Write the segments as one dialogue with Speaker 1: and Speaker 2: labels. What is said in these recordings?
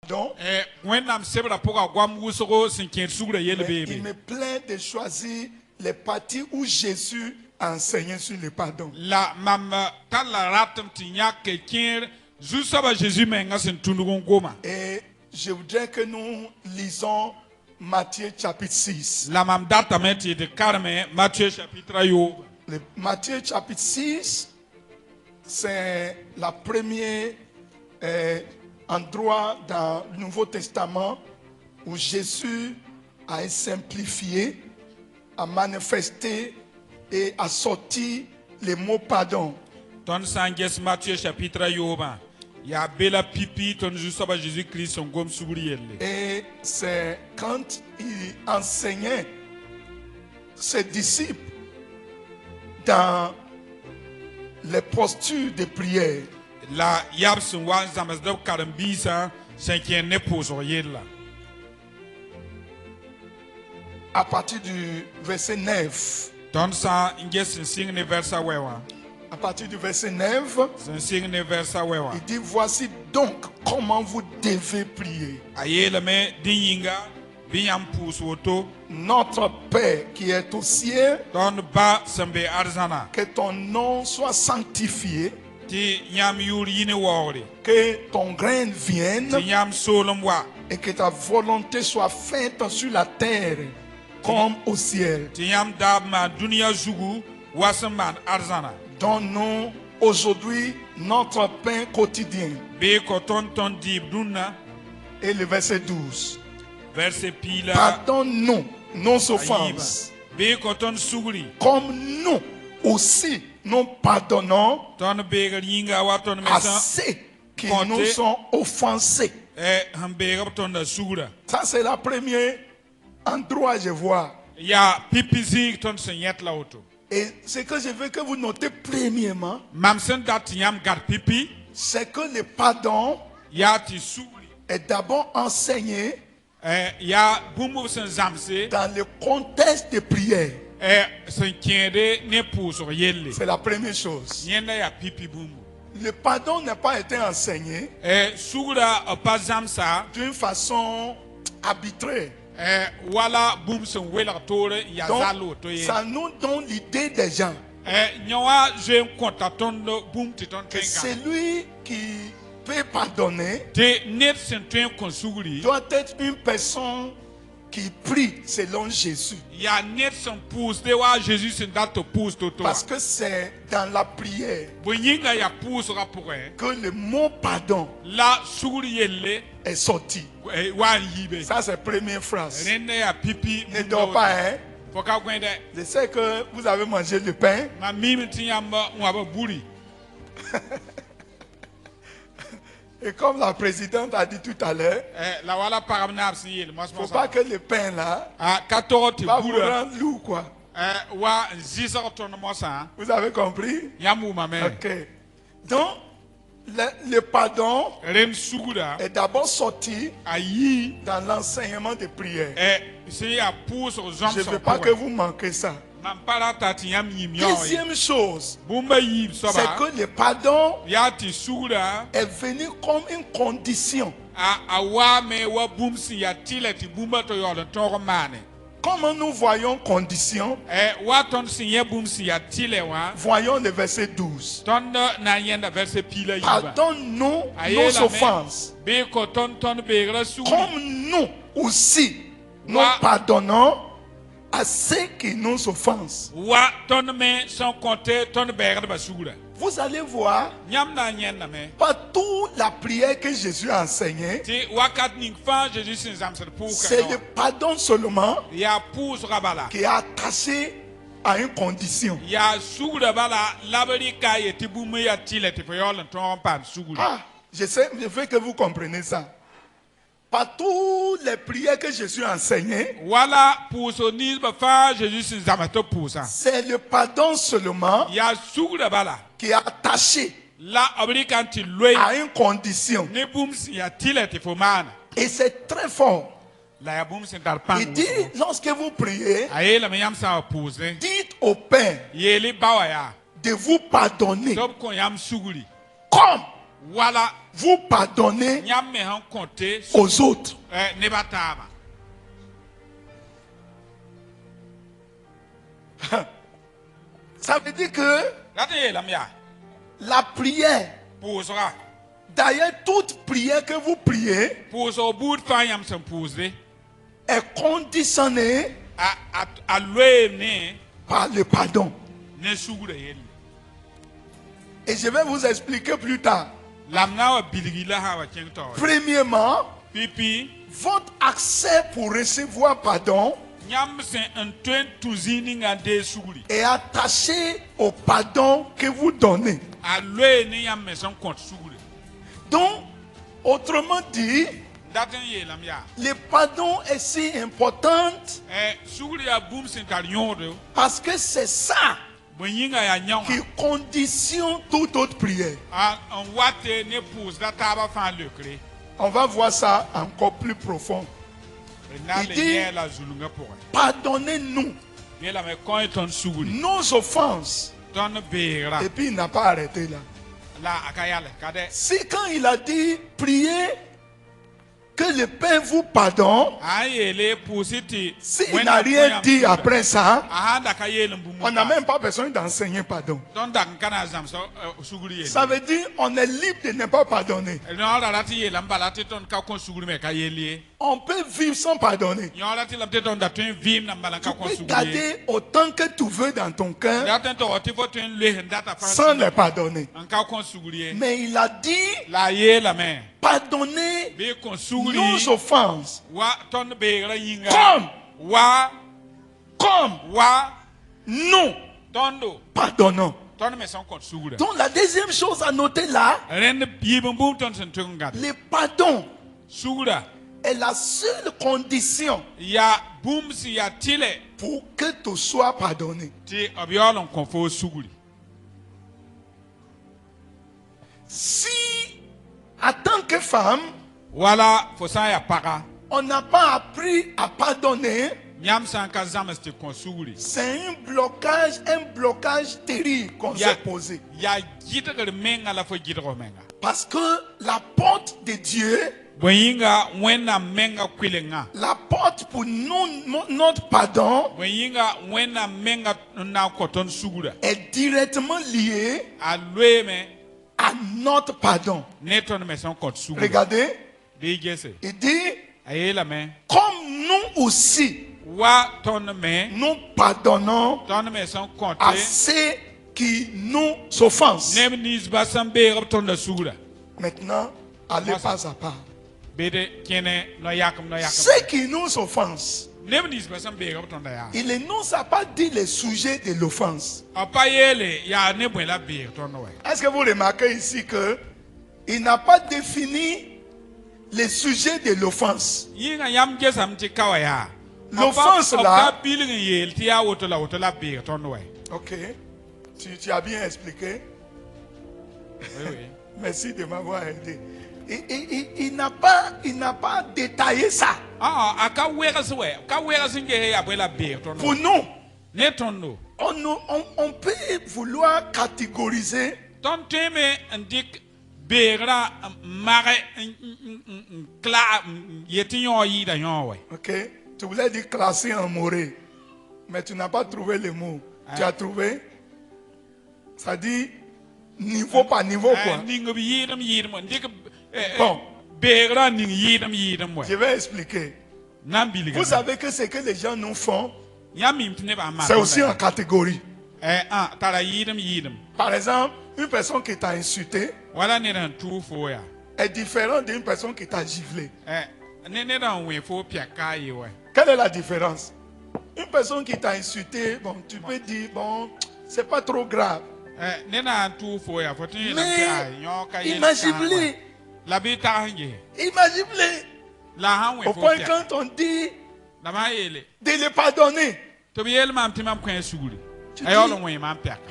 Speaker 1: Donc,
Speaker 2: il
Speaker 1: me plaît de choisir les parties où Jésus a enseigné sur le pardon. Et je voudrais que nous lisons Matthieu chapitre 6. Matthieu chapitre 6, c'est la première endroit dans le Nouveau Testament où Jésus a simplifié, a manifesté et a sorti les mots pardon.
Speaker 2: Matthieu chapitre
Speaker 1: Et c'est quand il enseignait ses disciples dans les postures de prière. À partir du verset 9. À partir du verset 9, il dit, voici donc comment vous devez prier. Notre Père qui est au ciel, que ton nom soit sanctifié, que ton règne vienne et que ta volonté soit faite sur la terre comme au ciel. Donne-nous aujourd'hui notre pain quotidien. Et le verset 12. Pardonne-nous nos offenses, comme nous aussi nous pardonnons à ceux qui nous sont offensés. Ça, c'est la première endroit je vois. Et ce que je veux que vous notez premièrement, c'est que le pardon est d'abord enseigné dans le contexte de prière. C'est la première chose. Le pardon n'a pas été enseigné d'une façon arbitraire. Donc, ça nous donne l'idée des gens que celui qui peut pardonner doit être une personne qui prie selon Jésus. Parce que c'est dans la prière que le mot pardon est sorti. Ça, c'est la première phrase. Ne dors pas, hein? Je sais que vous avez mangé le pain. Et comme la présidente a dit tout à l'heure, il ne faut pas que le pain là va vous rendre lourd, quoi. Vous avez compris? Ok. Donc, le pardon est d'abord sorti dans l'enseignement de prière. Je ne veux pas que vous manquez ça. Deuxième chose, c'est que le pardon est venu comme une condition. Comment nous voyons condition? Voyons le verset 12. Pardonne-nous nos offenses, comme nous aussi nous pardonnons à ceux qui nous offensent. Vous allez voir, partout la prière que Jésus a enseignée, c'est le pardon seulement qui est attaché à une condition. Je veux que vous compreniez ça. Partout les prières que Jésus a enseignées, c'est le pardon seulement qui est attaché à une condition. Et c'est très fort. Il dit, lorsque vous priez, dites au Père de vous pardonner comme vous pardonnez aux autres. Ça veut dire que la prière, d'ailleurs toute prière que vous priez est conditionnée par le pardon. Et je vais vous expliquer plus tard. Premièrement, votre accès pour recevoir pardon est attaché au pardon que vous donnez. Donc, autrement dit, le pardon est si important parce que c'est ça qui conditionne toute autre prière. On va voir ça encore plus profond. Il dit, pardonnez-nous nos offenses. Et puis il n'a pas arrêté là. Si quand il a dit priez que le Père vous pardonne, s'il n'a rien dit après ça, on n'a même pas besoin d'enseigner pardon. Ça veut dire on est libre de ne pas pardonner. On peut vivre sans pardonner. Tu peux garder autant que tu veux dans ton cœur sans le pardonner. Mais il a dit pardonnez nos offenses comme nous pardonnons. Donc la deuxième chose à noter là, le pardon est la seule condition pour que tu sois pardonné. Si en tant que femme, on n'a pas appris à pardonner, c'est un blocage terrible qu'on s'est posé. Parce que la porte de Dieu, la porte pour notre pardon est directement liée à notre pardon. Regardez, il dit comme nous aussi nous pardonnons à ceux qui nous offensent. Maintenant, allez pas à part. Ceux qui nous offensent, il ne nous a pas dit le sujet de l'offense. Est-ce que vous remarquez ici que il n'a pas défini le sujet de l'offense? L'offense là. Ok. Tu as bien expliqué. Oui. Merci de m'avoir aidé. Il n'a pas détaillé ça. Pour nous, on peut vouloir catégoriser ok, tu voulais dire classer en moré, mais tu n'as pas trouvé le mot. Tu as trouvé? Ça dit niveau par niveau quoi. Bon, je vais expliquer. Vous savez que ce que les gens nous font, c'est aussi en catégorie. Par exemple, une personne qui t'a insulté est différente d'une personne qui t'a giflé. Quelle est la différence? Une personne qui t'a insulté, bon, tu peux dire, bon, c'est pas trop grave. Mais imagine-le. Au point quand on dit de le pardonner, tu dis,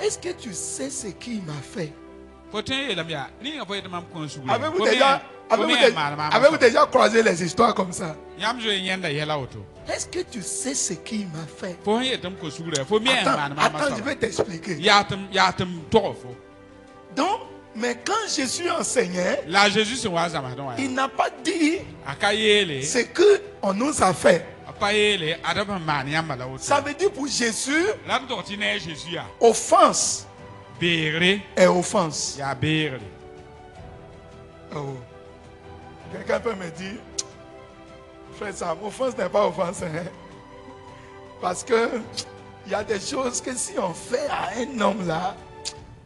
Speaker 1: est-ce que tu sais ce qu'il m'a fait? Avez-vous déjà croisé les histoires comme ça? Est-ce que tu sais ce qu'il m'a fait? Attends, je vais t'expliquer. Donc, Mais quand Jésus enseignait,
Speaker 2: la Jésus
Speaker 1: il n'a pas dit ce que on nous a fait. Ça veut dire pour Jésus, offense est offense. Oh. Quelqu'un peut me dire, frère Sam, offense n'est pas offense. Hein? Parce que il y a des choses que si on fait à un homme là,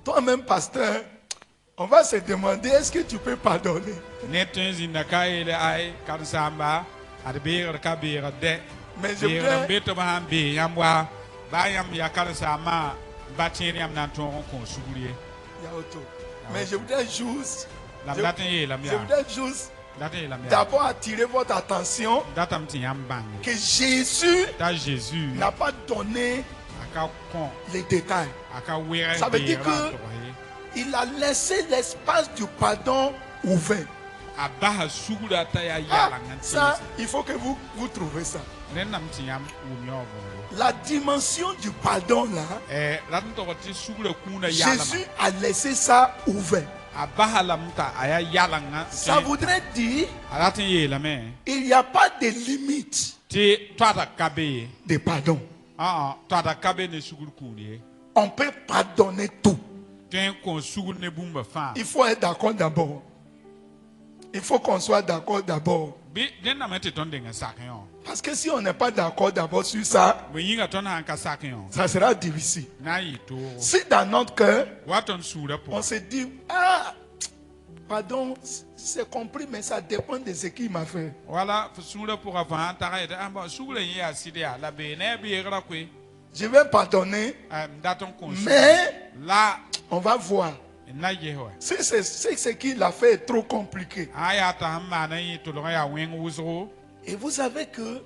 Speaker 1: toi-même pasteur, on va se demander est-ce que tu peux pardonner. Mais je voudrais juste d'abord attirer votre attention que Jésus n'a pas donné les détails. Ça veut dire qu'il a laissé l'espace du pardon ouvert. Ça, il faut que vous trouvez ça. La dimension du pardon là, Jésus a laissé ça ouvert. Ça voudrait dire il n'y a pas de limite de pardon. On peut pardonner tout. Il faut être d'accord d'abord. Il faut qu'on soit d'accord d'abord. Parce que si on n'est pas d'accord d'abord sur ça, ça sera difficile. Si dans notre cœur, on se dit, ah, pardon, c'est compris, mais ça dépend de ce qu'il m'a fait. Je vais pardonner, mais on va voir. Si c'est ce qu'il a fait est trop compliqué. Et vous savez que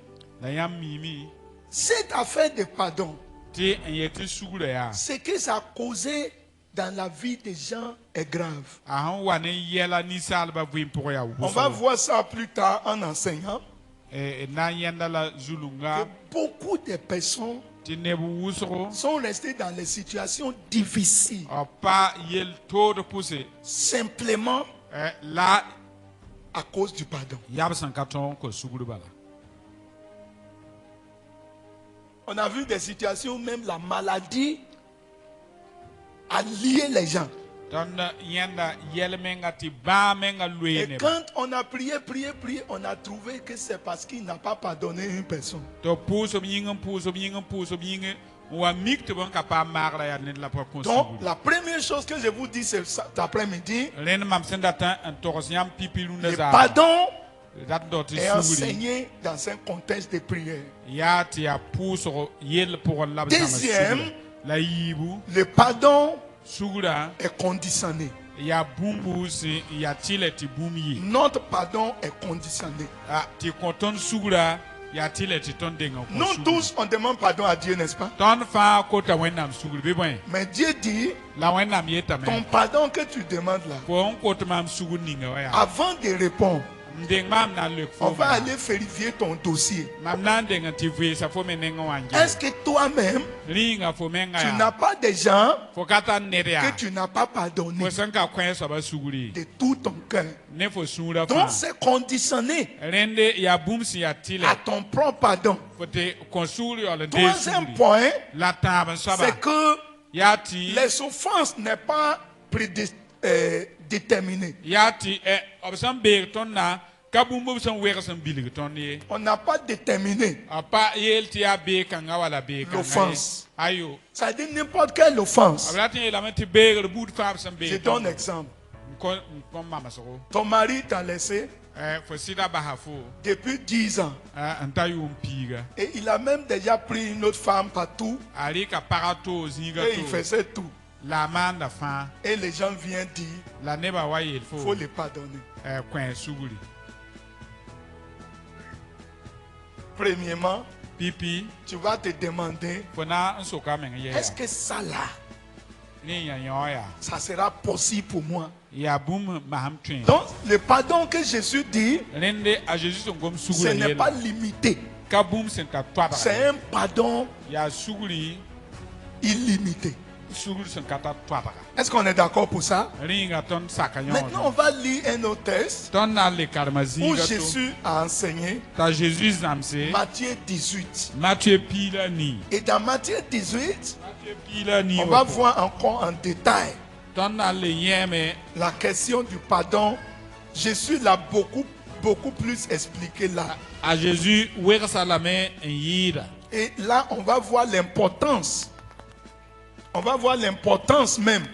Speaker 1: cette affaire de pardon, ce que ça a causé dans la vie des gens est grave. On va voir ça plus tard en enseignant. Que beaucoup de personnes sont restés dans les situations difficiles simplement à cause du pardon. On a vu des situations où même la maladie a lié les gens. Et quand on a prié, on a trouvé que c'est parce qu'il n'a pas pardonné une personne. Donc la première chose que je vous dis cet après-midi, le pardon est enseigné dans un contexte de prière. Deuxième, le pardon est conditionné. Notre pardon est conditionné. Nous tous, on demande pardon à Dieu, n'est-ce pas? Mais Dieu dit, ton pardon que tu demandes là, avant de répondre, on va aller vérifier ton dossier. Est-ce que toi-même, tu n'as pas des gens que tu n'as pas pardonné de tout ton cœur? Donc c'est conditionné à ton propre pardon. Troisième point, c'est que les offenses n'est pas déterminées. On n'a pas déterminé l'offense. Ça dit n'importe quelle offense. Je donne un exemple. Ton mari t'a laissé depuis 10 ans. Et il a même déjà pris une autre femme partout. Et il faisait tout. Et les gens viennent dire il faut les pardonner. Premièrement, tu vas te demander est-ce que ça là, ça sera possible pour moi? Donc le pardon que Jésus dit, ce n'est pas limité. C'est un pardon illimité. Est-ce qu'on est d'accord pour ça? Maintenant, on va lire un autre texte où Jésus a enseigné. Matthieu 18. Et dans Matthieu 18, on va voir encore en détail la question du pardon. Jésus l'a beaucoup plus expliqué là. Et là, on va voir l'importance. On va voir l'importance même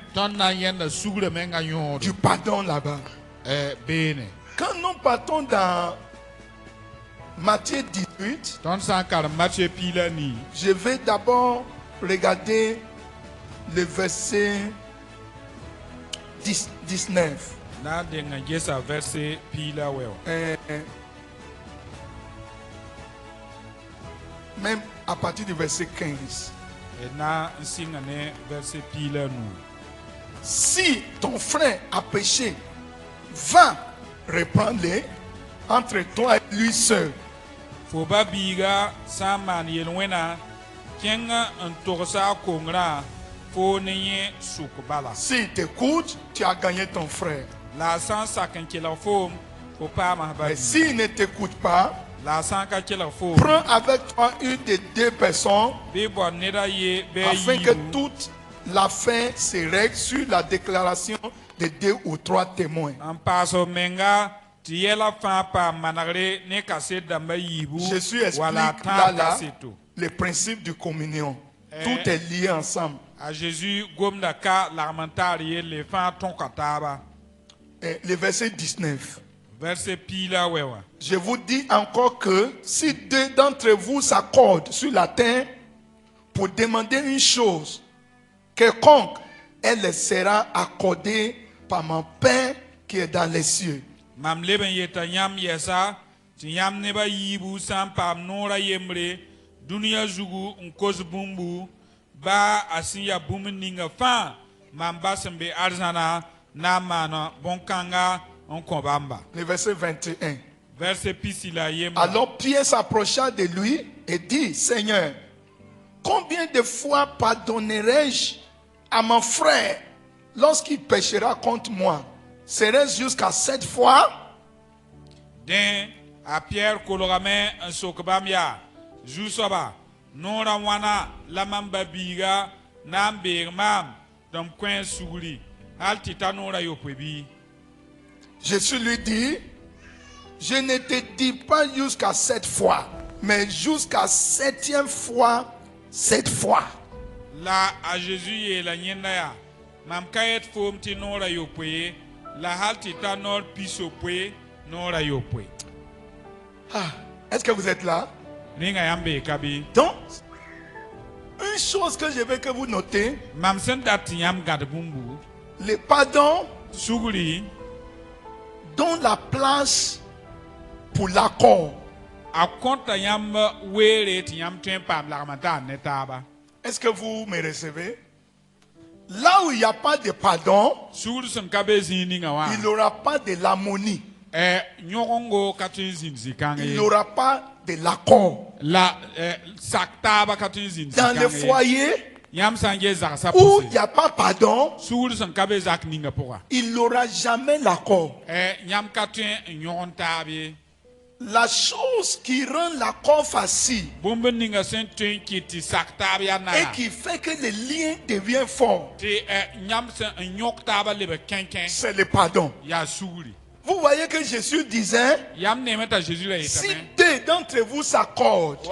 Speaker 1: du pardon là-bas. Quand nous partons dans Matthieu 18, je vais d'abord regarder le verset 19. Même à partir du verset 15. Si ton frère a péché, va reprendre-le entre toi et lui seul. S'il t'écoute, tu as gagné ton frère. Mais s'il ne t'écoute pas, prends avec toi une des deux personnes afin que toute l'affaire se règle sur la déclaration de 2 ou 3 témoins. Jésus explique là le principe de communion. Tout est lié ensemble. Et le verset 19. Je vous dis encore que si 2 d'entre vous s'accordent sur la terre pour demander une chose quelconque, elle sera accordée par mon Père qui est dans les cieux. Le verset 21. Alors Pierre s'approcha de lui et dit: Seigneur, combien de fois pardonnerai-je à mon frère lorsqu'il péchera contre moi? Serait-ce jusqu'à 7 fois?
Speaker 2: À Pierre kolorame un sokbamia Jusoba Nora wana lamamba biga nambe mam dom coin souli altita nora yopwebi.
Speaker 1: Jésus lui dit: je ne te dis pas jusqu'à 7 fois, mais jusqu'à 7e fois, 7 fois.
Speaker 2: Là à Jésus et la nyenda mam kayet fom ti nora yopwe la altita nor pisopwe nora yopwe.
Speaker 1: Est-ce que vous êtes là? Donc, une chose que je veux que vous notez, le pardon donne la place pour l'accord. Est-ce que vous me recevez? Là où il n'y a pas de pardon, il n'y aura pas de l'harmonie. Il n'y aura pas de l'accord. Dans le foyer où il n'y a pas pardon, il n'aura jamais l'accord. La chose qui rend l'accord facile et qui fait que le lien devient fort, c'est le pardon. Vous voyez que Jésus disait: si 2 d'entre vous s'accordent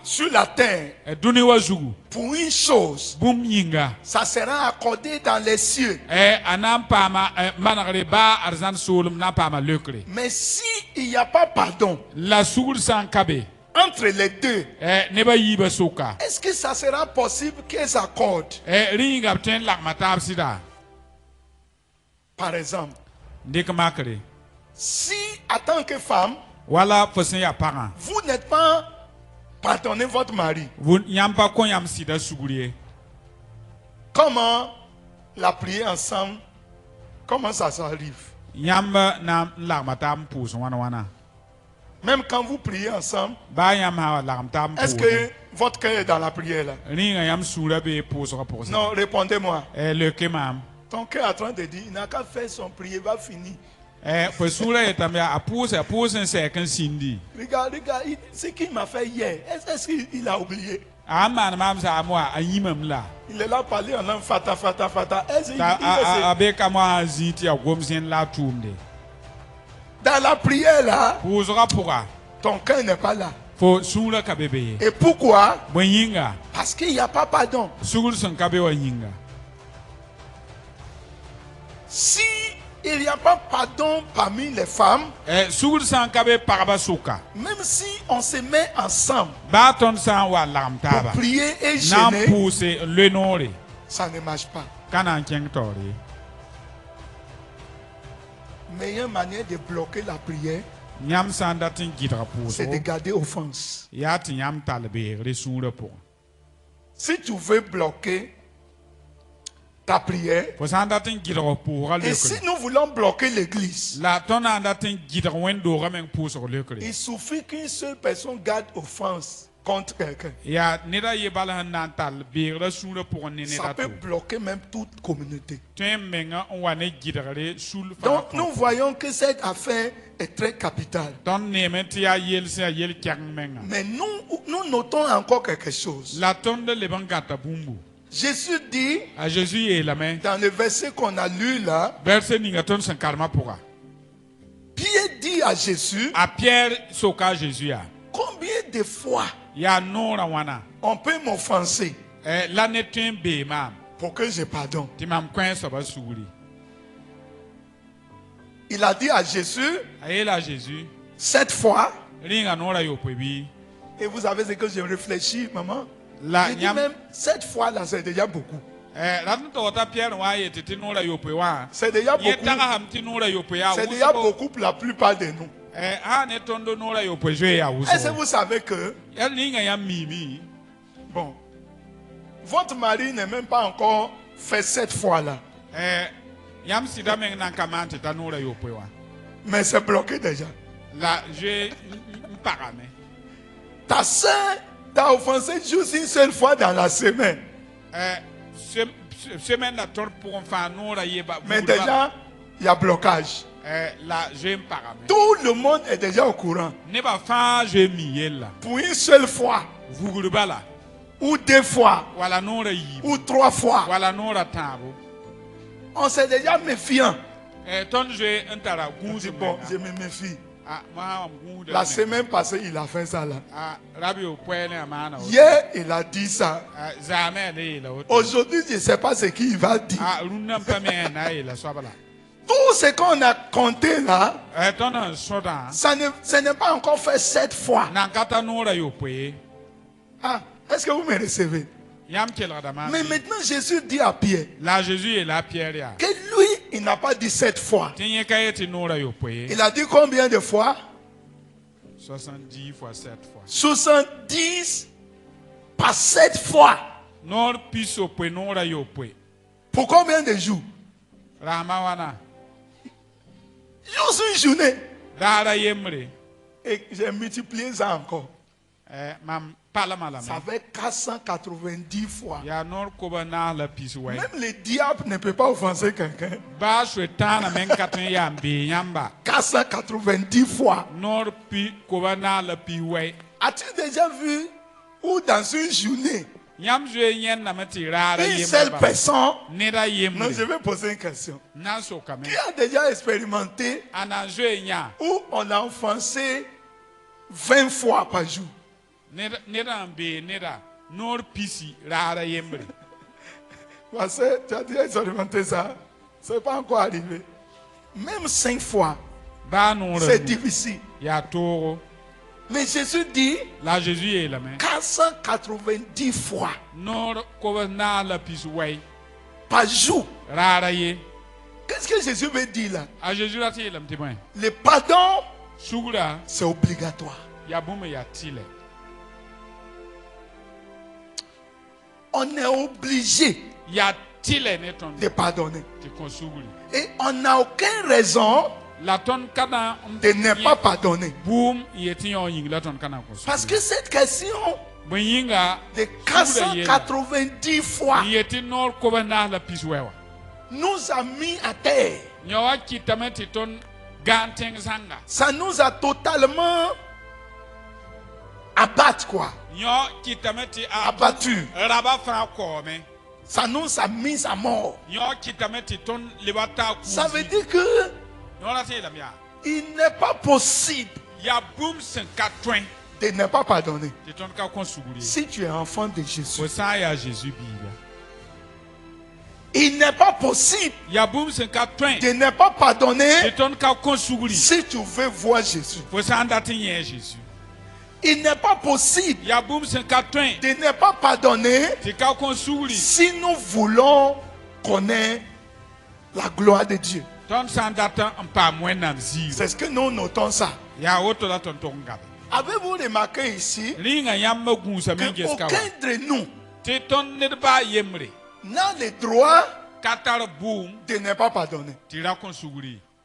Speaker 1: sur la terre pour une chose, ça sera accordé dans les cieux. Mais si il n'y a pas pardon entre les deux, est-ce que ça sera possible qu'ils s'accordent? Par exemple, si en tant que femme, vous n'êtes pas pardonné votre mari, comment la prier ensemble, comment ça s'arrive? Même quand vous priez ensemble, est-ce que votre cœur est dans la prière là? Non, répondez-moi. Ton cœur est en train de dire, il n'a qu'à faire son prière, va finir. Regarde, ce qu'il m'a fait hier, est-ce qu'il a oublié? Il est là parler en langue fata. Est-ce dans la prière là, ton cœur n'est pas là. Et pourquoi? Parce qu'il n'y a pas pardon. Si il n'y a pas pardon parmi les femmes, même si on se met ensemble pour prier et jeûner, ça ne marche pas. Meilleure manière de bloquer la prière, c'est de garder offense. Si tu veux bloquer ta prière, et si nous voulons bloquer l'église, il suffit qu'une seule personne garde offense contre quelqu'un. Ça peut bloquer même toute communauté. Donc nous voyons que cette affaire est très capitale. Mais nous notons encore quelque chose. Jésus dit, dans le verset qu'on a lu là, Pierre dit à Jésus, combien de fois on peut m'offenser pour que je pardonne? Il a dit à Jésus, 7 fois. Et vous savez ce que je réfléchis, maman? Il dit même 7 fois là, c'est déjà beaucoup. C'est déjà beaucoup. C'est déjà beaucoup pour la plupart de nous. Est-ce que vous savez que bon, votre mari n'est même pas encore fait 7 fois là, mais c'est bloqué déjà. Ta soeur t'a offensé juste une seule fois dans la semaine, mais déjà il y a blocage. Tout le monde est déjà au courant. Pour une seule fois, ou 2 fois, ou 3 fois, on s'est déjà méfiant. On dit, bon, je me méfie. La semaine passée, il a fait ça là. Hier, il a dit ça. Aujourd'hui, je ne sais pas ce qu'il va dire. Tout ce qu'on a compté là, ce n'est pas encore fait 7 fois. Ah, est-ce que vous me recevez? Mais maintenant, Jésus dit à Pierre que lui, il n'a pas dit 7 fois. Il a dit combien de fois?
Speaker 2: 70 fois 7 fois.
Speaker 1: 70 par 7 fois. Pour combien de jours? Juste une journée. Et j'ai multiplié ça encore. Ça fait 490 fois. Même le diable ne peut pas offenser quelqu'un. 490 fois. As-tu déjà vu où dans une journée, une seule personne, non, je vais poser une question, qui a déjà expérimenté où on a offensé 20 fois par jour? Parce que tu as déjà expérimenté ça, c'est pas encore arrivé. Même 5 fois, c'est difficile. Mais Jésus dit 490 fois par jour. Qu'est-ce que Jésus veut dire là? Le pardon, c'est obligatoire. On est obligé de pardonner. Et on n'a aucune raison de ne pas pardonner. Parce que cette question, de 490 fois, nous a mis à terre. Ça nous a totalement abattu, quoi. Abattu. Ça nous a mis à mort. Ça veut dire que il n'est pas possible de ne pas pardonner. Si tu es enfant de Jésus, il n'est pas possible de ne pas pardonner si tu veux voir Jésus. Il n'est pas possible de ne pas pardonner si nous voulons connaître la gloire de Dieu. C'est ce que nous notons ça. Avez-vous remarqué ici qu'aucun de nous n'a le droit de ne pas pardonner?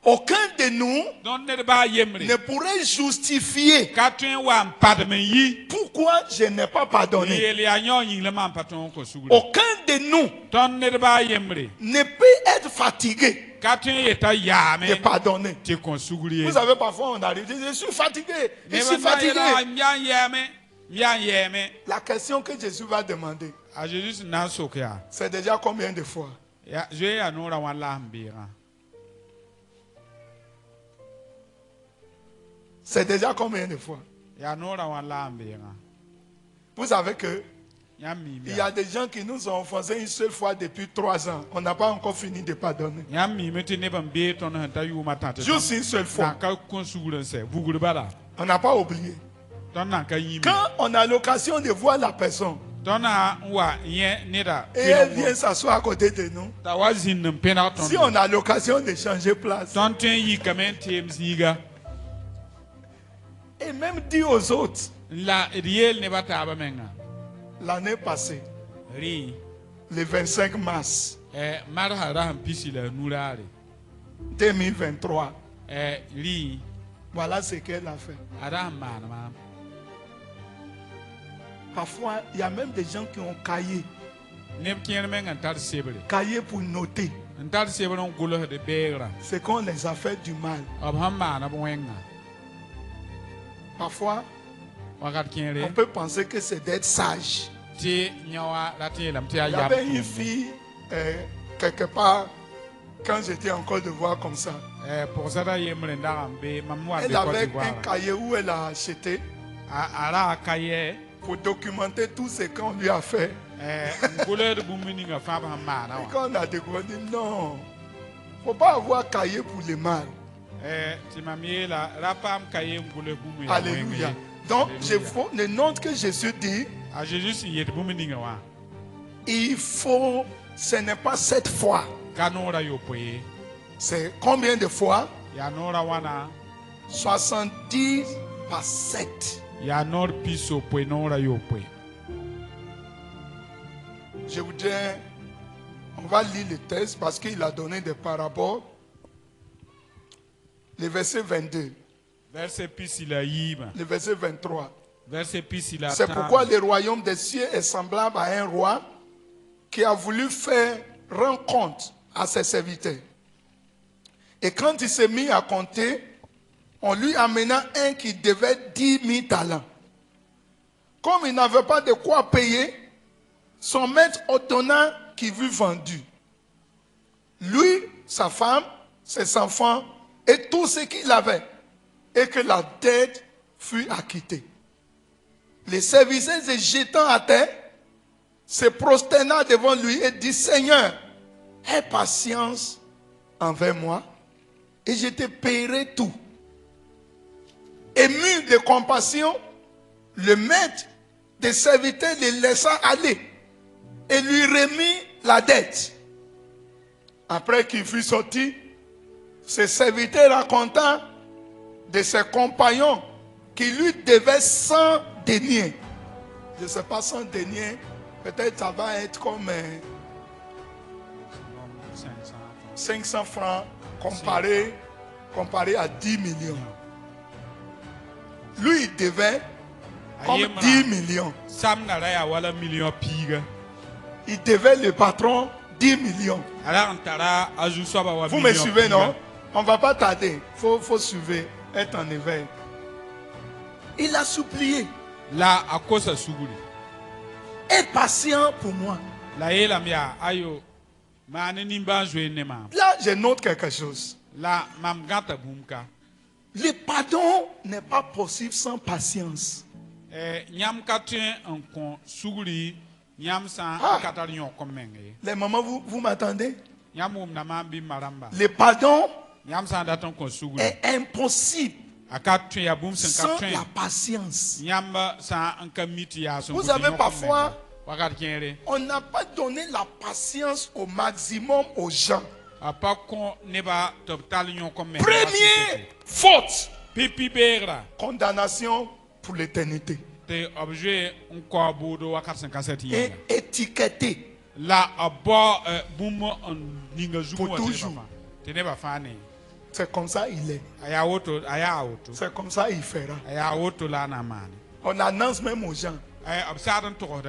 Speaker 1: Aucun de nous ne pourrait justifier pourquoi je n'ai pas pardonné. Aucun de nous ne peut être fatigué de pardonner. Vous savez, parfois on arrive, je suis fatigué, je suis fatigué. La question que Jésus va demander, c'est déjà combien de fois? C'est déjà combien de fois? Vous savez que il y a des gens qui nous ont offensés une seule fois depuis 3 ans. On n'a pas encore fini de pardonner. Juste une seule fois. On n'a pas oublié. Quand on a l'occasion de voir la personne et elle vient s'asseoir à côté de nous, si on a l'occasion de changer place et même dire aux autres, l'année passée, le 25 mars 2023, voilà ce qu'elle a fait. Parfois, il y a même des gens qui ont cahier pour noter ce qu'on les a fait du mal. Parfois, on peut penser que c'est d'être sage. Il y avait une fille quelque part quand j'étais en Côte d'Ivoire comme ça. Elle avait un cahier où elle a acheté pour documenter tout ce qu'on lui a fait. Et quand on a découvert, on dit non, il ne faut pas avoir cahier pour le mal. Alléluia. Donc, je note que Jésus dit, il faut, ce n'est pas 7 fois. C'est combien de fois? 70 par 7. Je voudrais, on va lire le texte parce qu'il a donné des paraboles. Le verset 22. Le verset 23. C'est pourquoi le royaume des cieux est semblable à un roi qui a voulu faire rendre compte à ses serviteurs. Et quand il s'est mis à compter, on lui amena un qui devait 10 000 talents. Comme il n'avait pas de quoi payer, son maître ordonna qu'il fût vendu. Lui, sa femme, ses enfants et tout ce qu'il avait, et que la dette fut acquittée. Les serviteurs se jetant à terre, se prosterna devant lui et dit, Seigneur, aie patience envers moi et je te paierai tout. Ému de compassion, le maître des serviteurs le laissa aller et lui remit la dette. Après qu'il fut sorti, ses serviteurs racontant de ses compagnons qui lui devaient 100 deniers. Je ne sais pas, 100 deniers, peut-être ça va être comme 500 francs comparé comparé à 10 millions. Lui, il devait comme 10 millions. Il devait le patron 10 millions. Vous me suivez, non? On ne va pas tarder. Faut suivre, être en éveil. Il a supplié. Et patient pour moi. Là, je note quelque chose. Le pardon n'est pas possible sans patience. Les mamans, vous m'attendez? Le pardon est impossible sans la patience. Vous savez, parfois, on n'a pas donné la patience au maximum aux gens. Première faute, condamnation pour l'éternité. Et étiqueté pour toujours. C'est comme ça il est. C'est comme ça il fera. On annonce même aux gens.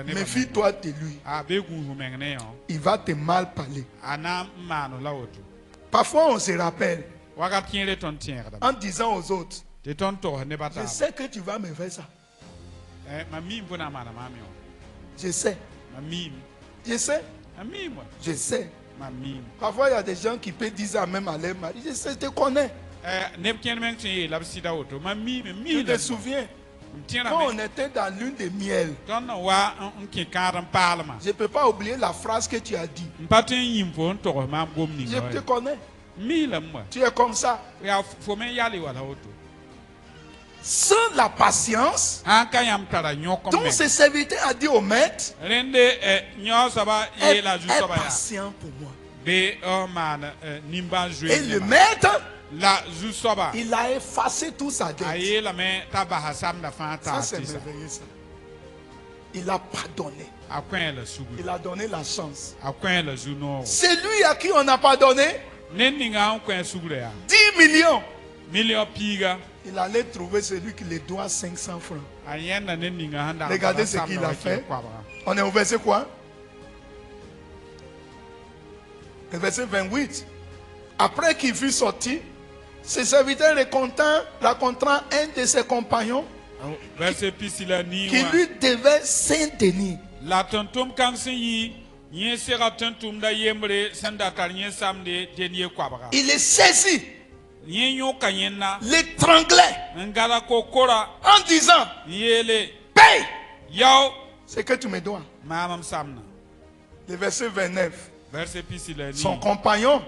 Speaker 1: Méfie-toi de lui. Il va te mal parler. Parfois on se rappelle en disant aux autres, je sais que tu vas me faire ça. Je sais. Je sais. Je sais. Parfois il y a des gens qui peuvent dire ça même à leur mari. Je sais, je te connais. Tu te souviens? Quand on était dans lune de miel, je ne peux pas oublier la phrase que tu as dit. Je te connais. Tu es comme ça. Sans la patience, donc ce serviteur a dit au maître, aie patient pour moi. Et le maître, il a effacé toute sa dette. Ça, c'est merveilleux, ça. Il a pardonné. Il a donné la chance. C'est lui à qui on a pardonné 10 millions. Il allait trouver celui qui lui doit 500 francs. Regardez ce qu'il a fait. On est au verset quoi? Le verset 28. Après qu'il fut sorti, ses serviteurs rencontrant un de ses compagnons qui lui devait 5 deniers. Il est saisi, l'étranglait en disant, paye ce que tu me dois. Le verset 29. Son compagnon,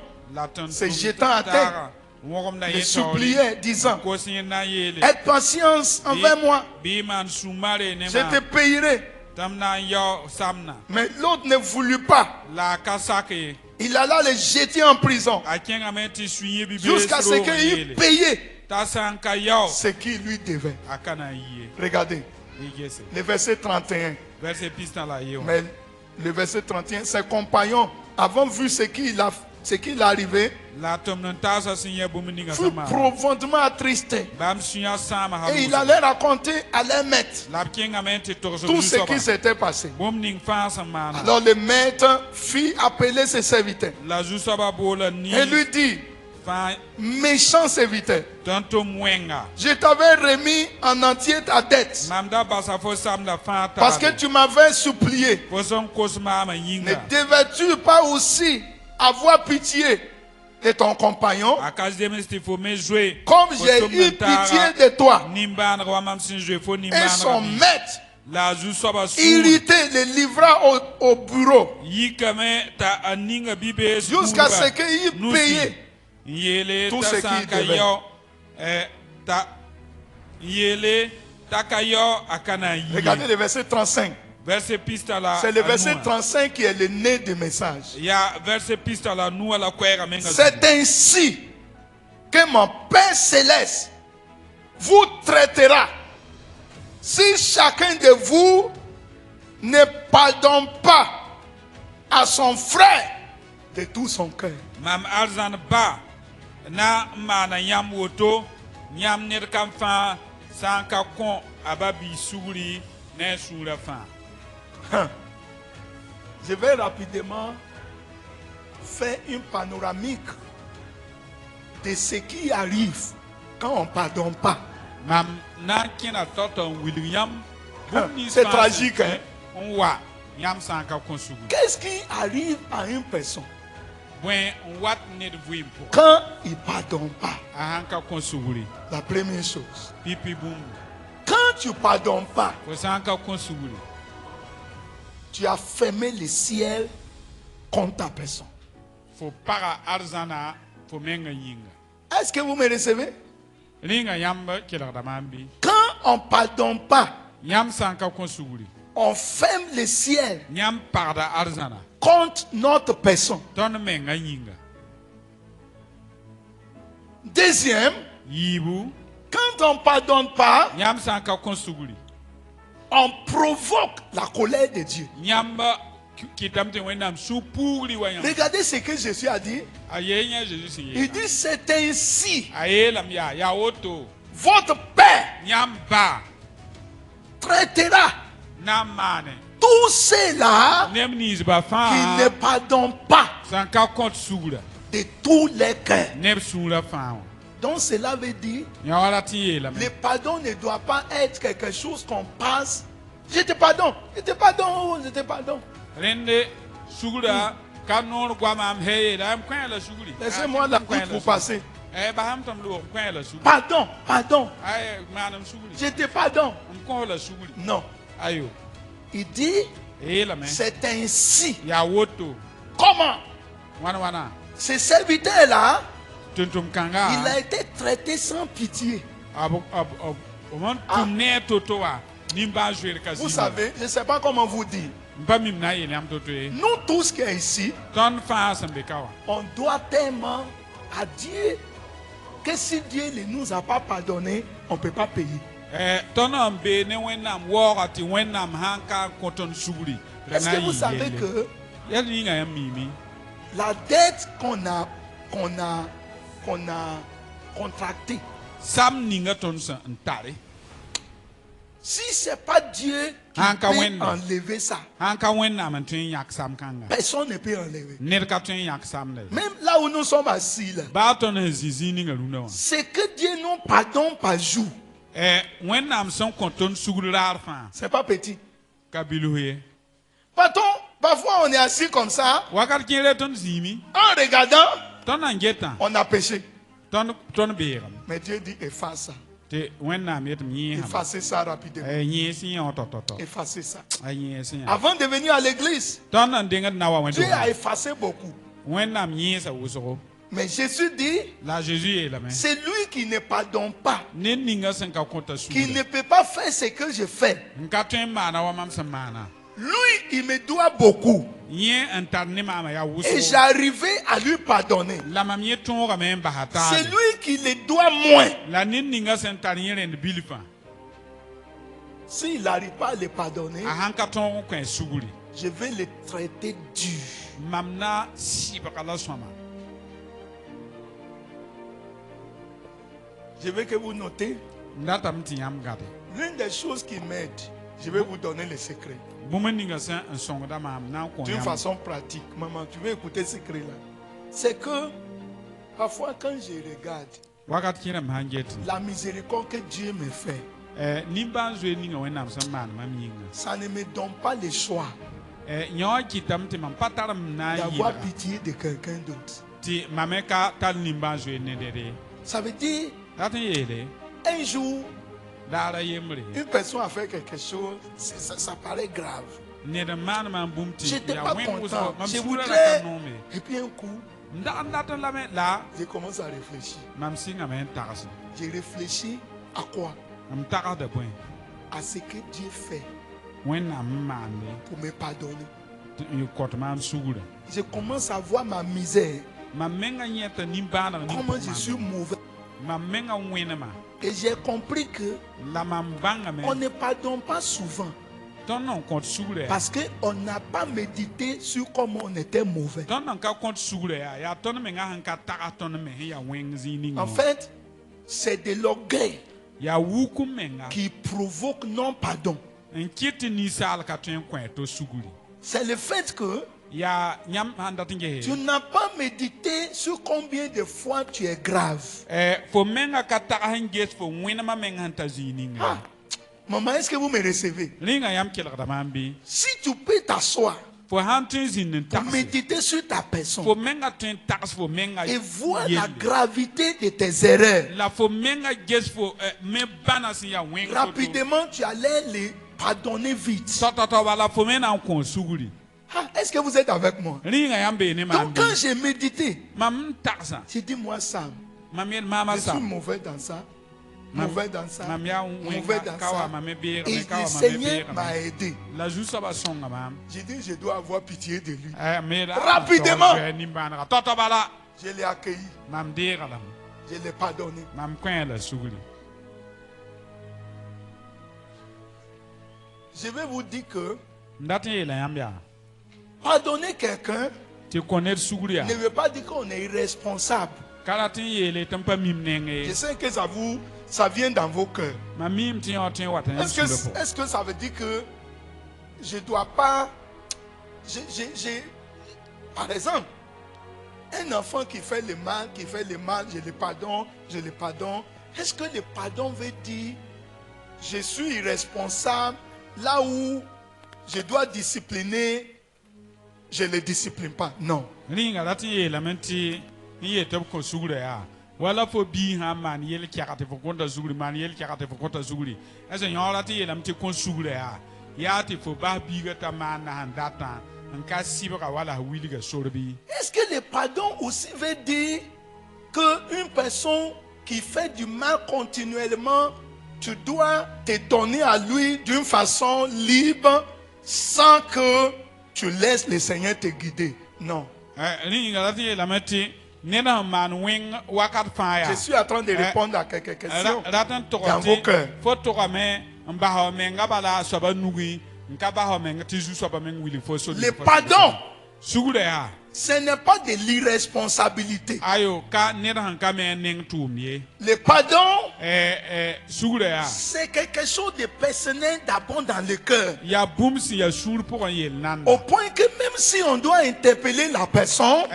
Speaker 1: se jetant à terre, le suppliait, disant, aie patience envers moi, je te payerai. Mais l'autre ne voulut pas. Il alla le jeter en prison jusqu'à ce qu'il paye ce qu'il lui devait. Regardez le verset 31. Mais le verset 31, ses compagnons, avant vu ce qu'il arrivait, fut profondément attristé. Et il allait raconter à leur maître tout ce qui s'était passé. Alors le maître fit appeler ses serviteurs et lui dit, méchant serviteur, je t'avais remis en entier ta dette parce que tu m'avais supplié. Ne devais-tu pas aussi avoir pitié de ton compagnon comme j'ai eu pitié de toi? Et son maître, irrité, le livra au bureau jusqu'à ce qu'il paye tout ce qu'il devait. Regardez le verset 35. C'est le verset 35 qui est le nez du message. C'est ainsi que mon Père Céleste vous traitera si chacun de vous ne pardonne pas à son frère de tout son cœur.
Speaker 2: na mana yam woto yam ner kam fa sanka kon ababi souri ne soura fa.
Speaker 1: Je vais rapidement faire une panoramique de ce qui arrive quand on ne pardonne pas. C'est tragique, hein? Qu'est-ce qui arrive à une personne quand il ne pardonne pas? La première chose, quand tu ne pardonnes pas, tu as fermé le ciel contre ta personne. Est-ce que vous me recevez? Quand on ne pardonne pas, on ferme le ciel contre notre personne. Deuxième, quand on ne pardonne pas, on provoque la colère de Dieu. Regardez ce que Jésus a dit. Il dit c'est ainsi. Votre Père traitera tous ceux-là qui ne pardonnent pas de tous les cœurs. Donc cela veut dire le pardon ne doit pas être quelque chose qu'on passe. Je te pardonne, je te pardonne, je te pardonne. Laissez-moi la coupe pour passer. Pardon, pardon. Je te pardonne. Non. Il dit, c'est ainsi. Comment? Ce serviteur-là, il a été traité sans pitié. Vous savez, je ne sais pas comment vous dire. Nous tous qui sommes ici, on doit tellement à Dieu que si Dieu ne nous a pas pardonné, on ne peut pas payer. Est-ce que vous savez que la dette qu'on a contractée, si ce n'est pas Dieu qui peut enlever ça, personne ne peut enlever. Même là où nous sommes assis, c'est que Dieu nous pardonne par jour. C'est pas petit. Pardon, parfois on est assis comme ça. En regardant, on a péché. Mais Dieu dit efface ça. Effacez ça rapidement. Effacez ça. Avant de venir à l'église, Dieu a effacé beaucoup. Mais Jésus dit, c'est lui qui ne pardonne pas, qui ne peut pas faire ce que je fais. Lui, il me doit beaucoup. Et j'arrivais à lui pardonner. C'est lui qui le doit moins. S'il n'arrive pas à le pardonner, je vais le traiter dur. Je veux que vous notez. L'une des choses qui m'aide, je vais vous donner le secret. D'une façon pratique, maman, tu veux écouter ce secret-là? C'est que parfois quand je regarde la miséricorde que Dieu me fait, ça ne me donne pas le choix d'avoir pitié de quelqu'un d'autre. Ça veut dire, un jour, une personne a fait quelque chose, ça paraît grave. Je n'étais pas content. Je voudrais. Et puis un coup, je commence à réfléchir. Je réfléchis à quoi? À ce que Dieu fait pour me pardonner. Je commence à voir ma misère. Comment je suis mauvais. Et j'ai compris que on ne pardonne pas souvent. Parce qu'on n'a pas médité sur comment on était mauvais. En fait, c'est de l'orgueil qui provoque non-pardon. C'est le fait que tu n'as pas médité sur combien de fois tu es grave. Maman, est-ce que vous me recevez? Si tu peux t'asseoir pour méditer sur ta personne et voir la gravité de tes erreurs, rapidement tu allais les pardonner vite. Est-ce que vous êtes avec moi? Donc quand j'ai médité, j'ai dit moi Sam, je suis mauvais dans ça. Mauvais dans ça, mauvais dans ça. Et le Seigneur m'a aidé. J'ai dit, je dois avoir pitié de lui. Rapidement, je l'ai accueilli. Je l'ai pardonné. Je vais vous dire que pardonner quelqu'un ne veut pas dire qu'on est irresponsable. Je sais que ça vient dans vos cœurs. Est-ce que ça veut dire que je ne dois pas... Par exemple, un enfant qui fait le mal, je le pardonne. Est-ce que le pardon veut dire je suis irresponsable là où je dois discipliner, je ne le discipline pas? Non.
Speaker 2: Wala fo bi ha man yel kiakate fo konta zuguri man yel kiakate fo konta zuguri ese nyola ti yelam ti kon sugure ya ti fo ba bi gata man na handata nka sibra wala wili ga sorbi.
Speaker 1: Est-ce que le pardon aussi veut dire que une personne qui fait du mal continuellement, tu dois te donner à lui d'une façon libre sans que tu laisses le Seigneur te guider? Non. Je suis en train de répondre à quelques questions dans vos cœurs. Le pardon, ce n'est pas de l'irresponsabilité. Le pardon, c'est quelque chose de personnel d'abord dans le cœur. Au point que même si on doit interpeller la personne, on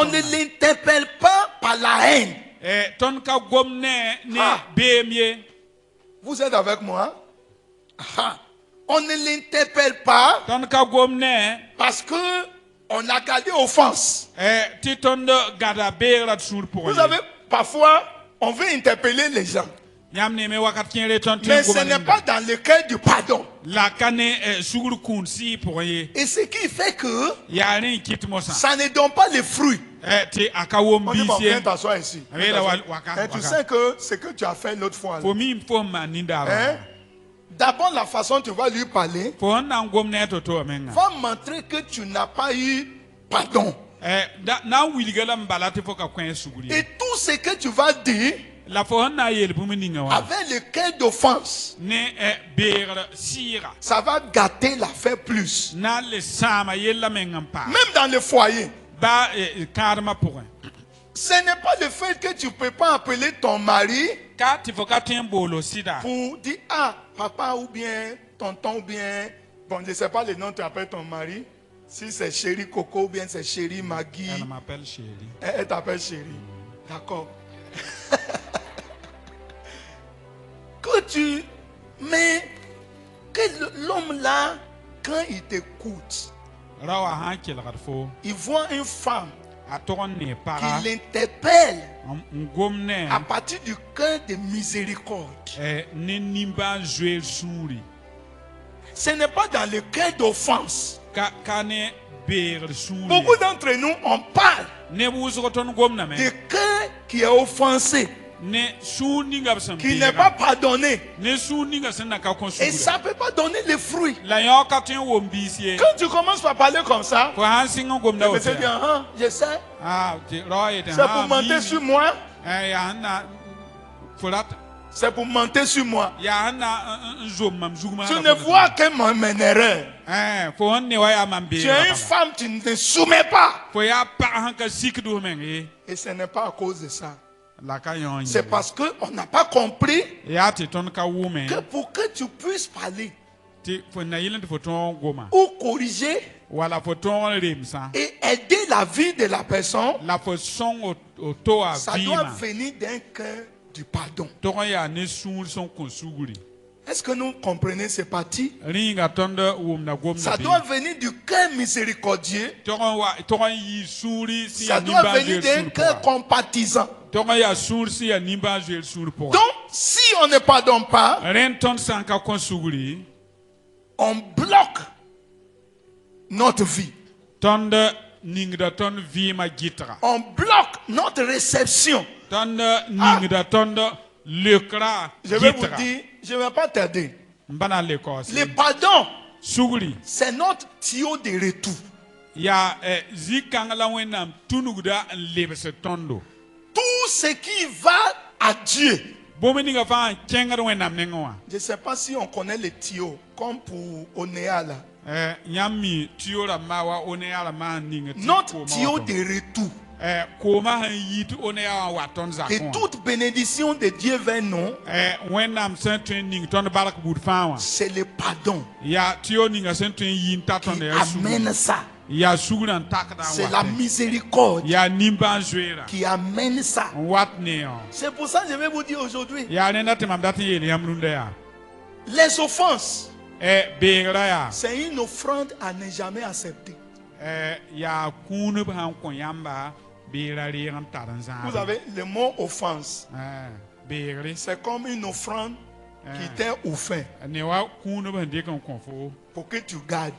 Speaker 1: ne l'interpelle pas par la haine. Vous êtes avec moi? On ne l'interpelle pas parce que on a gardé offense. Vous savez, parfois, on veut interpeller les gens. Mais ce n'est pas dans le cœur du pardon. Et ce qui fait que ça ne donne pas les fruits. On dit, mon frère, t'assois ici. Et tu sais que ce que tu as fait l'autre fois, d'abord, la façon dont tu vas lui parler va montrer que tu n'as pas eu pardon. Et tout ce que tu vas dire avec le cœur d'offense, ça va gâter l'affaire plus. Même dans le foyer. Ce n'est pas le fait que tu ne peux pas appeler ton mari pour dire ah, papa ou bien tonton ou bien, bon, je ne sais pas le nom que tu appelles ton mari. Si c'est chéri Coco ou bien c'est chéri Maggie.
Speaker 2: Elle m'appelle chéri.
Speaker 1: Elle t'appelle chéri. D'accord. Mais que l'homme là, quand il t'écoute, il voit une femme qui l'interpelle à partir du cœur de miséricorde. Ce n'est pas dans le cœur d'offense. Beaucoup d'entre nous, on parle de cœur qui est offensé, qui n'est pas pardonné. Et ça ne peut pas donner les fruits. Quand tu commences par parler comme ça, le monsieur dit, ah, je sais. C'est pour monter sur moi. C'est pour monter sur moi. Tu
Speaker 2: ne
Speaker 1: ne vois que mon erreur. Tu es une femme, tu ne te soumets pas. Et ce n'est pas à cause de ça. C'est parce qu'on n'a pas compris que pour que tu puisses parler ou corriger et aider la vie de la personne, ça doit venir d'un cœur du pardon. Est-ce que nous comprenez ces parties? Ça doit venir du cœur miséricordieux. Ça doit venir d'un cœur compatissant. Donc, si on ne pardonne pas, on bloque notre vie. On bloque notre réception. Je vais vous dire, je ne vais pas tarder. Le pardon, c'est notre tuyau de retour. Tout ce qui va à Dieu. Je ne sais pas si on connaît les tuyaux, comme pour Onéa là. Notre tuyau de retour. Et toute bénédiction de Dieu vers nous, c'est le pardon qui amène ça. C'est la miséricorde qui amène ça. C'est pour ça que je vais vous dire aujourd'hui, les offenses, c'est une offrande à ne jamais accepter. Vous avez le mot offense. C'est comme une offrande qui t'est offert pour que tu gardes.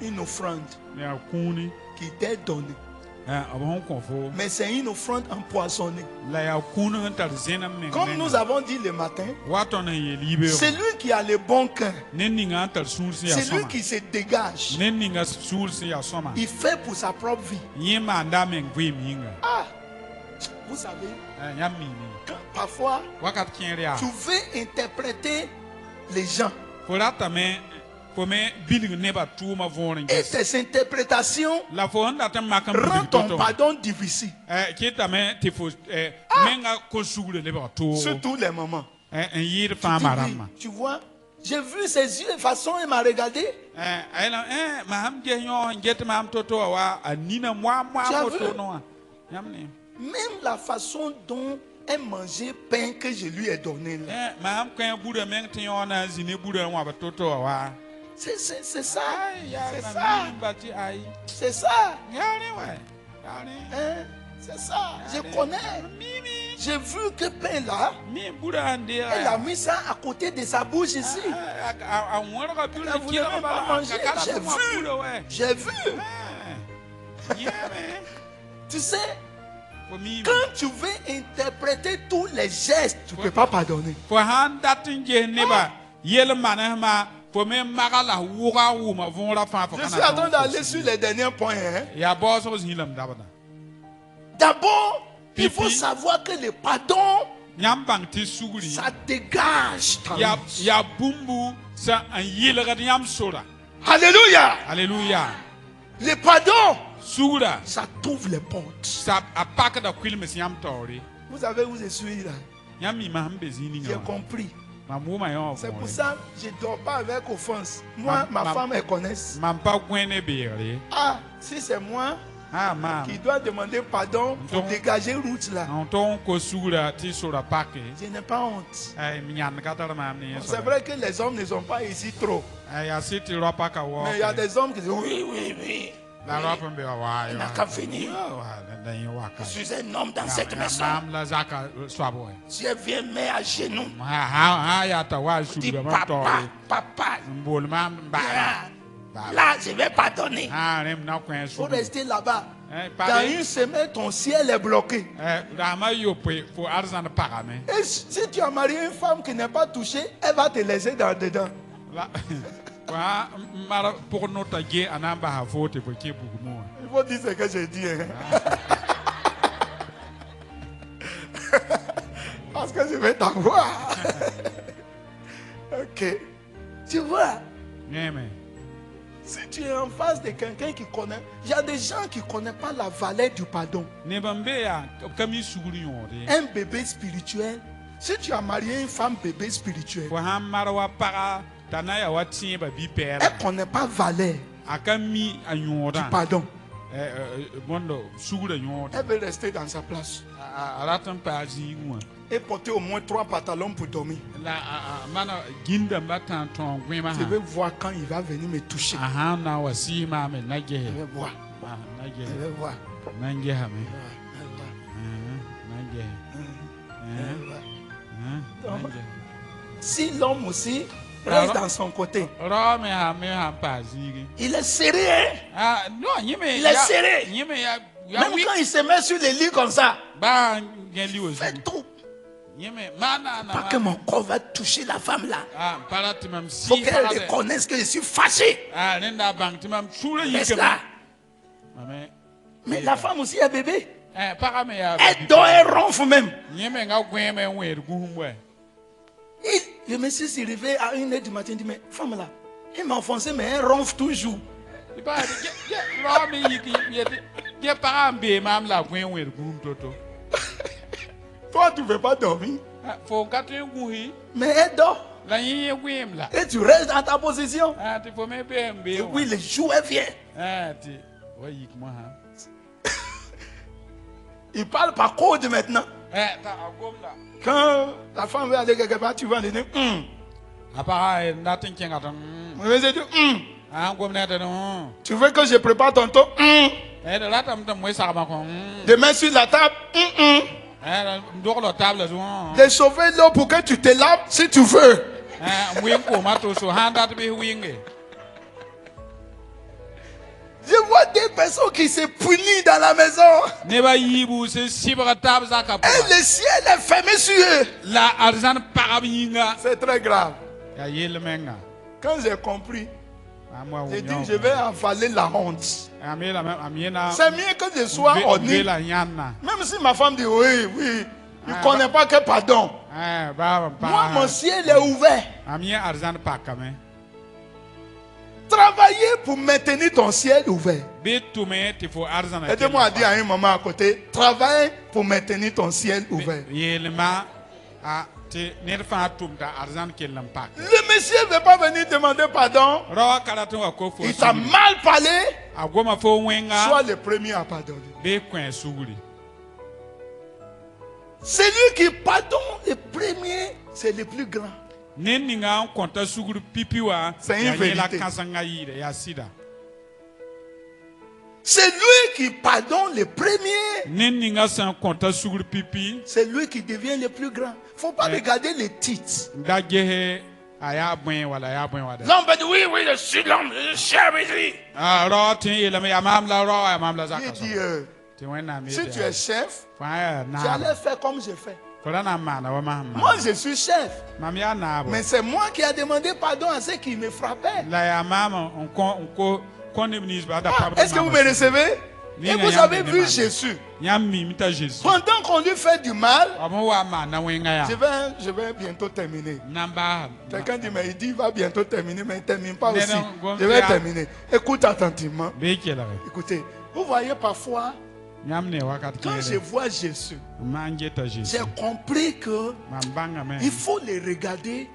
Speaker 1: Une offrande qui t'est donnée. Mais c'est une offrande empoisonnée. Comme nous avons dit le matin, c'est lui qui a le bon cœur. C'est lui qui se dégage. Il fait pour sa propre vie. Ah, vous savez, parfois, tu veux interpréter les gens. Et tes interprétations rendent ton pardon difficile. Surtout les moments. Tu vois, j'ai vu ses yeux de façon, il m'a regardé. Même la façon dont elle mangeait pain que je lui ai donné là. C'est ça. C'est ça. C'est ça. C'est ça. Je connais. J'ai vu que pain là, elle a mis ça à côté de sa bouche ici. Elle ne voulait même pas manger. J'ai vu. Tu sais, quand tu veux interpréter tous les gestes, tu ne peux pas pardonner. Je suis en train d'aller sur les derniers points. D'abord, il faut savoir que le pardon, ça dégage ta vie. Alléluia.
Speaker 2: Alléluia.
Speaker 1: Le pardon, ça t'ouvre les portes. Vous savez où je suis là? J'ai compris. C'est pour ça que je ne dors pas avec offense. Moi, ma femme, elle connaît. Ah, si c'est moi qui dois demander pardon pour dégager route là, je n'ai pas honte. C'est vrai que les hommes ne sont pas ici trop. Mais il y a des hommes qui disent oui. Il n'a qu'à venir. Je suis un homme dans cette maison. Si elle vient mettre à genoux, dis papa, là je vais pardonner. Il faut rester là-bas. Dans une semaine, ton ciel est bloqué. Et si tu as marié une femme qui n'est pas touchée, elle va te laisser dedans. Il faut dire ce que j'ai dit. que je vais t'avoir. Ok. Tu vois?
Speaker 2: Amen.
Speaker 1: Si tu es en face de quelqu'un qui connaît, il y a des gens qui ne connaissent pas la valeur du pardon. Un bébé spirituel. Si tu as marié une femme bébé spirituelle, elle ne connaît pas la valeur du pardon. Elle veut rester dans sa place et porter au moins 3 pantalons pour dormir. Je vais voir quand il va venir me toucher. Je vais voir. Je vais voir. Donc, si l'homme aussi reste dans son côté, il est serré. Il est serré. Même quand il se met sur les lits comme ça, fait tout. Pas que mon corps va toucher la femme là. Il faut qu'elle reconnaisse que je suis fâché. Reste là. Mais la femme aussi est bébé. Elle dort, elle ronfle même. Je me suis réveillé à 1h du matin. Je dis, mais femme là, elle m'a enfoncé, mais elle ronfle toujours. Toi, tu ne veux pas dormir. Mais elle dort. Et tu restes dans ta position. Et oui, le jour vient. Il parle par code maintenant. Quand la femme veut aller quelque part, tu vas aller dire tu veux que je prépare ton dos? Des mains sur la table. De sauver l'eau pour que tu te laves si tu veux. Je vois des personnes qui se punissent dans la maison. Et le ciel est fermé sur eux. C'est très grave. Quand j'ai compris, j'ai dit je vais avaler la honte. C'est mieux que je sois honnête. Même si ma femme dit oui, oui, il ne connaît pas que pardon. Moi, mon ciel est ouvert. Travailler pour maintenir ton ciel ouvert. Aidez-moi à dire à un moment à côté, travaille pour maintenir ton ciel ouvert. Le monsieur ne veut pas venir demander pardon. Il t'a mal parlé. Sois le premier à pardonner. Celui qui pardonne le premier, c'est le plus grand. C'est une vérité. C'est lui qui pardonne le premier. C'est lui qui devient le plus grand. Il ne faut pas regarder les titres. L'homme dit oui, oui, je suis l'homme, je suis avec lui. Si tu es chef, tu allais faire comme je fais. Moi, je suis chef. Mais c'est moi qui ai demandé pardon à ceux qui me frappaient. Est-ce que vous me recevez? Et vous avez vu Jésus. Pendant qu'on lui fait du mal, je vais bientôt terminer. Quelqu'un dit, mais il dit, il va bientôt terminer, mais il ne termine pas aussi. Je vais terminer. Écoute attentivement. Écoutez, vous voyez parfois, quand je vois Jésus, j'ai compris que il faut le regarder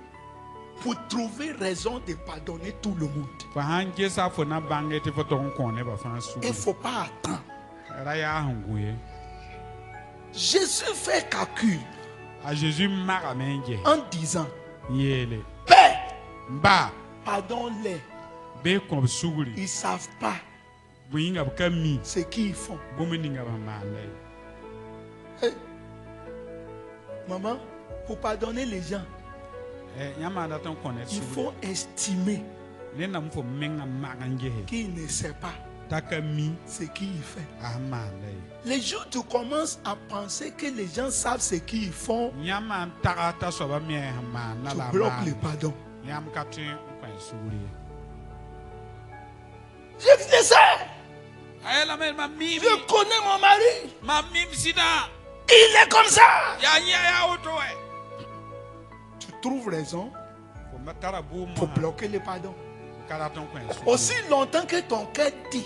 Speaker 1: pour trouver raison de pardonner tout le monde. Il ne faut pas attendre. Jésus fait calcul en disant, Père, pardonne-les. Ils ne savent pas ce qu'ils font. Hey. Maman, pour pardonner les gens, il faut estimer qu'il ne sait pas ce qu'il fait. Les jours où tu commences à penser que les gens savent ce qu'ils font, tu bloques le pardon. Je fais ça. Je connais mon mari. Il est comme ça. trouve raison pour bloquer le pardon. Aussi longtemps que ton cœur dit,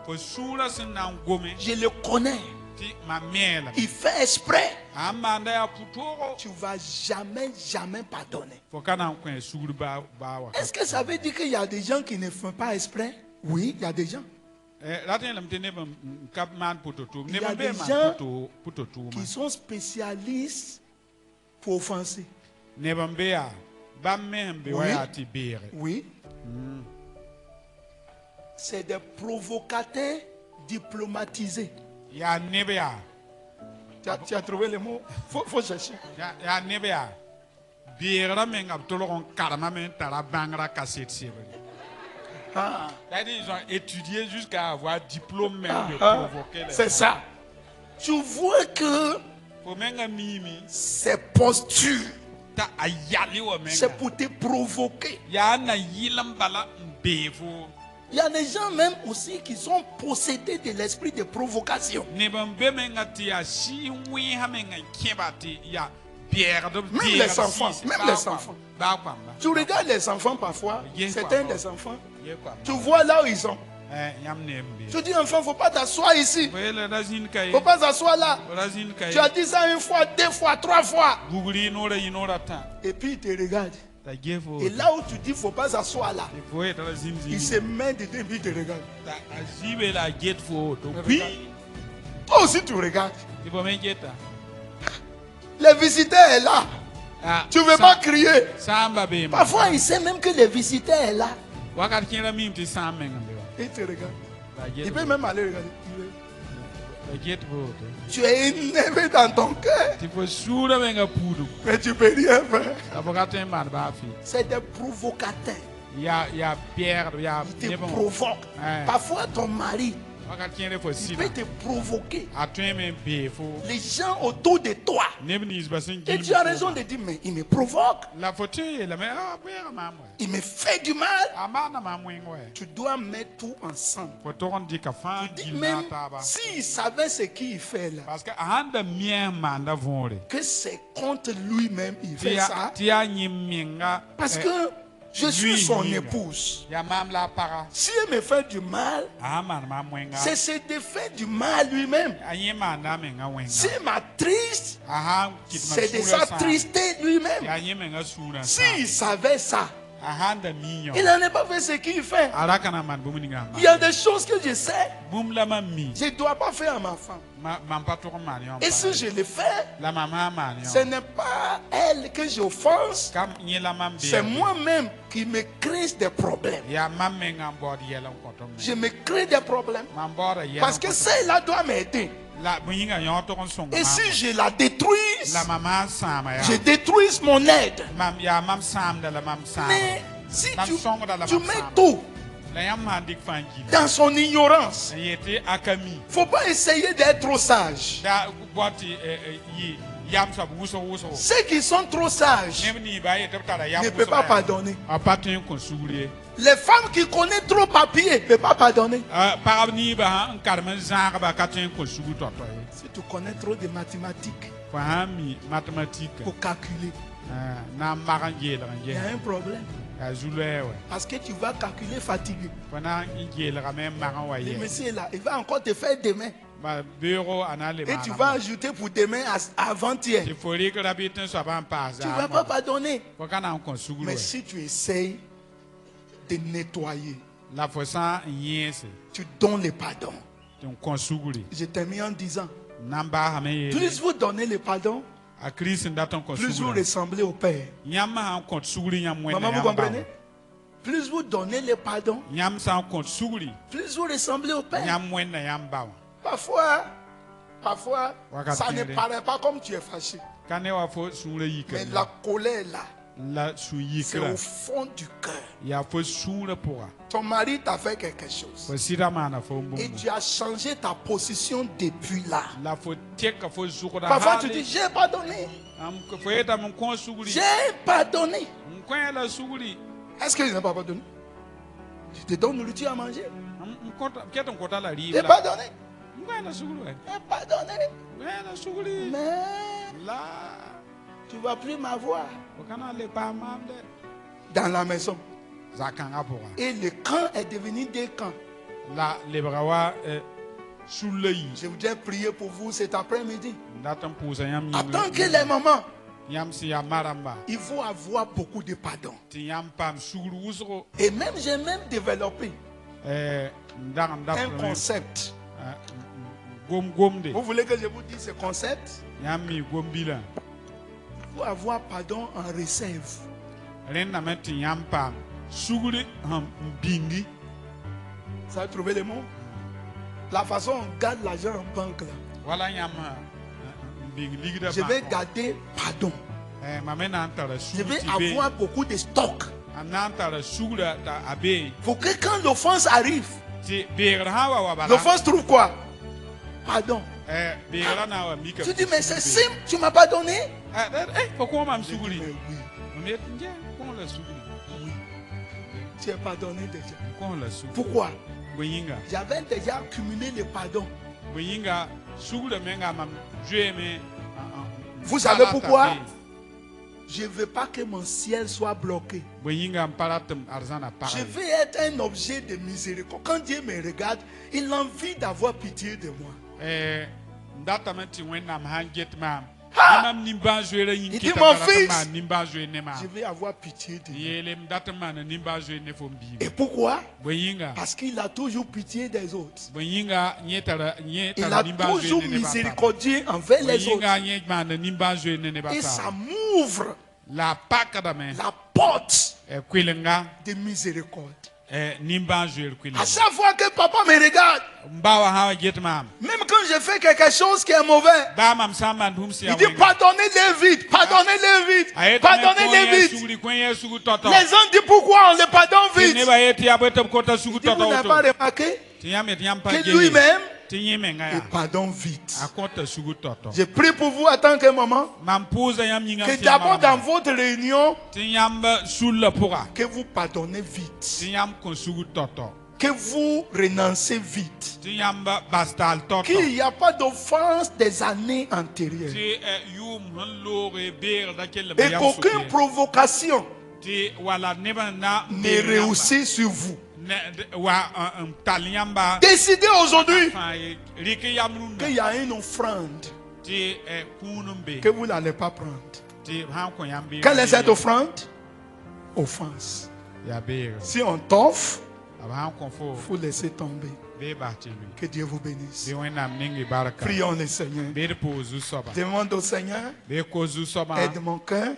Speaker 1: je le connais, il fait exprès, tu ne vas jamais pardonner. Est-ce que ça veut dire qu'il y a des gens qui ne font pas exprès? Oui, il y a des gens. Il y a des gens qui sont spécialistes pour offenser. Oui. C'est des provocateurs diplomatisés. Tu as trouvé le mot? Faut chercher.
Speaker 2: Ils ont étudié jusqu'à avoir diplôme même de provoquer les.
Speaker 1: C'est ça. Tu vois que ces postures, c'est pour te provoquer. Il y a des gens même aussi qui sont possédés de l'esprit de provocation. Même les enfants. Tu regardes les enfants parfois, certains des enfants, tu vois là où ils sont. Tu dis, enfant, il ne faut pas t'asseoir ici. Il ne faut pas s'asseoir là. Tu as dit ça une fois, deux fois, trois fois. Et puis il te regarde. Et là où tu dis, il ne faut pas s'asseoir là, il se met dedans et puis il te regarde. Toi aussi tu regardes. Le visiteur est là. Tu ne veux pas crier. Parfois il sait même que le visiteur est là. Il te regarde. Il peut même aller regarder. Tu es énervé dans ton cœur. Mais tu ne peux rien faire. C'est des provocateurs. Il te provoque. Parfois ton mari, il peut te provoquer. Les gens autour de toi. Et tu as raison de dire, mais il me provoque. Il me fait du mal. Tu dois mettre tout ensemble. Tu dis même, s'il savait ce qu'il fait là, que c'est contre lui-même il fait ça. Parce que je suis son épouse. Si elle me fait du mal, c'est se défaire du mal lui-même. Si elle m'attriste, c'est de s'attrister lui-même. S'il savait ça, il n'en a pas fait ce qu'il fait. Il y a des choses que je sais, je ne dois pas faire à ma femme. Et si je le fais, ce n'est pas elle que j'offense, c'est moi-même qui me crée des problèmes. Je me crée des problèmes parce que celle-là doit m'aider. Et si je la détruis, je détruis mon aide. Mais si tu mets tout dans son ignorance, il ne faut pas essayer d'être trop sage. Ceux qui sont trop sages ne peuvent pas pardonner. Les femmes qui connaissent trop papier ne peuvent pas pardonner. Si tu connais trop de mathématiques pour calculer, il y a un problème. Parce que tu vas calculer fatigué. Le monsieur est là, il va encore te faire demain. Et tu vas ajouter pour demain avant-hier. Tu ne vas pas pardonner. Mais si tu essayes de nettoyer, tu donnes le pardon. Je termine en disant, plus vous donnez le pardon, plus vous ressemblez au Père. Maman, vous comprenez? Plus vous donnez le pardon, plus vous ressemblez au Père. Parfois, ça ne paraît pas comme tu es fâché. Mais la colère là, c'est au fond du cœur. Ton mari t'a fait quelque chose. Et tu as changé ta position depuis là. Parfois tu dis, j'ai pardonné. J'ai pardonné. Est-ce qu'il n'a pas pardonné? Je te donne nourriture à manger. J'ai pardonné. J'ai pardonné. Mais Tu ne vas plus m'avoir dans la maison. Et le camp est devenu des camps. Je voudrais prier pour vous cet après-midi. Attends que les mamans, il faut avoir beaucoup de pardon. Et même, j'ai même développé un concept. Vous voulez que je vous dise ce concept? Il faut avoir pardon en réserve. Ça a trouvé le mot? La façon dont on garde l'argent en banque là. Je vais garder pardon. Je vais avoir beaucoup de stock. Faut que quand l'offense arrive, l'offense trouve quoi? Pardon. Tu dis mais c'est simple, tu m'as pas donné? Oui. Tu es pardonné déjà. Pourquoi? J'avais déjà accumulé le pardon. Vous savez pourquoi? Je ne veux pas que mon ciel soit bloqué. Je veux être un objet de miséricorde. Quand Dieu me regarde, il a envie d'avoir pitié de moi. Il dit mon fils, je vais avoir pitié de toi. Et pourquoi? Parce qu'il a toujours pitié des autres. Il a toujours miséricordieux envers les autres. Et ça m'ouvre la porte de miséricorde. À chaque fois que papa me regarde, même quand je fais quelque chose qui est mauvais, il dit pardonnez-les vite, pardonnez-les vite, pardonnez-les vite. Les gens disent pourquoi on les pardonne vite. Il dit vous n'avez pas remarqué que lui-même il pardonne vite. Je prie pour vous en tant que maman, que d'abord dans votre réunion, que vous pardonnez vite, que vous renoncez vite, qu'il n'y a pas d'offense des années antérieures et qu'aucune provocation ne réussit sur vous. Décidez aujourd'hui qu'il y a une offrande que vous n'allez pas prendre. Quelle est cette offrande? Offense. Si on t'offre, il faut laisser tomber. Que Dieu vous bénisse. Prions le Seigneur. Demande au Seigneur, aide mon cœur